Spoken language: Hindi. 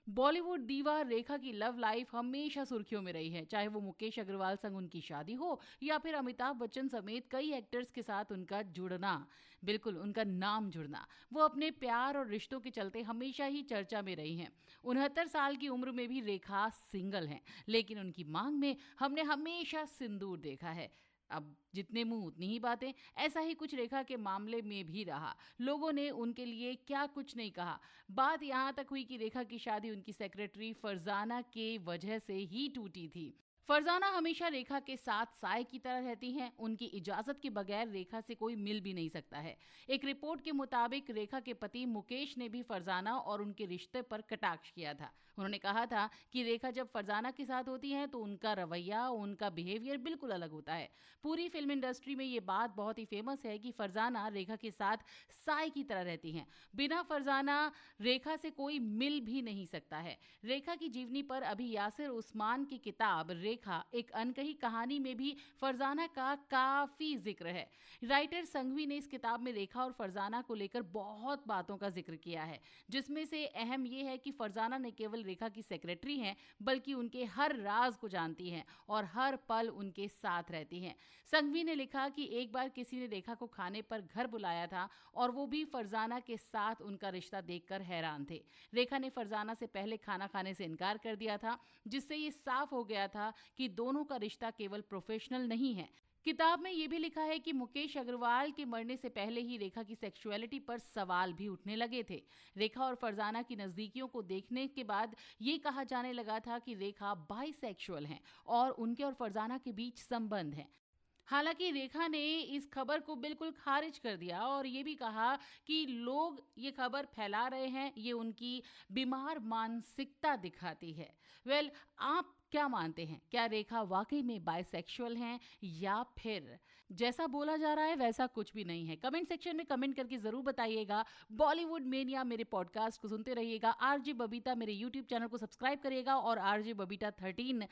बॉलीवुड दीवा रेखा की लव लाइफ हमेशा सुर्खियों में रही है, चाहे वो मुकेश अग्रवाल संग उनकी शादी हो या फिर अमिताभ बच्चन समेत कई एक्टर्स के साथ उनका जुड़ना, बिल्कुल उनका नाम जुड़ना। वो अपने प्यार और रिश्तों के चलते हमेशा ही चर्चा में रही हैं। 69 साल की उम्र में भी रेखा सिंगल हैं, लेकिन उनकी मांग में हमने हमेशा सिंदूर देखा है। अब जितने मुंह उतनी ही बातें, ऐसा ही कुछ रेखा के मामले में भी रहा। लोगों ने उनके लिए क्या कुछ नहीं कहा। बात यहां तक हुई कि रेखा की शादी उनकी सेक्रेटरी फरजाना के वजह से ही टूटी थी। फरजाना हमेशा रेखा के साथ साय की तरह रहती हैं। उनकी इजाजत के बगैर रेखा से कोई मिल भी नहीं सकता है। एक रिपोर्ट के मुताबिक रेखा के पति मुकेश ने भी फरजाना और उनके रिश्ते पर कटाक्ष किया था। उन्होंने कहा था कि रेखा जब फरजाना के साथ होती हैं तो उनका रवैया, उनका बिहेवियर बिल्कुल अलग होता है। पूरी फिल्म इंडस्ट्री में ये बात बहुत ही फेमस है कि फरजाना रेखा के साथ साय की तरह रहती हैं। बिना फरजाना रेखा से कोई मिल भी नहीं सकता है। रेखा की जीवनी पर अभी यासिर उस्मान की किताब रेखा एक अनकही कहानी में भी फरजाना का काफी जिक्र है। राइटर संघवी ने इस किताब में रेखा और फरजाना को लेकर बहुत बातों का जिक्र किया है, जिसमें से अहम यह है कि फरजाना न केवल रेखा की सेक्रेटरी हैं, बल्कि उनके हर राज को जानती हैं और हर पल उनके साथ रहती हैं। संघवी ने लिखा कि एक बार किसी ने रेखा को खाने पर घर बुलाया था और वो भी फरजाना के साथ उनका रिश्ता देखकर हैरान थे। रेखा ने फरजाना से पहले खाना खाने से इनकार कर दिया था, जिससे ये साफ हो गया था कि दोनों का रिश्ता केवल प्रोफेशनल नहीं है। किताब में यह भी लिखा है कि मुकेश अग्रवाल के मरने से पहले ही रेखा की सेक्सुअलिटी पर सवाल भी उठने लगे थे। रेखा और फरजाना की नजदीकियों को देखने के बाद ये कहा जाने लगा था कि रेखा बाइसेक्सुअल हैं और उनके और फरजाना के बीच संबंध है। हालांकि रेखा ने इस खबर को बिल्कुल खारिज कर दिया और ये भी कहा कि लोग ये खबर फैला रहे हैं, ये उनकी बीमार मानसिकता दिखाती है। आप क्या मानते हैं? क्या रेखा वाकई में बाइसेक्सुअल हैं या फिर जैसा बोला जा रहा है वैसा कुछ भी नहीं है? कमेंट सेक्शन में कमेंट करके जरूर बताइएगा। बॉलीवुड मेनिया मेरे पॉडकास्ट को सुनते रहिएगा। आरजे बबीता मेरे यूट्यूब चैनल को सब्सक्राइब करिएगा और आरजे बबीता 13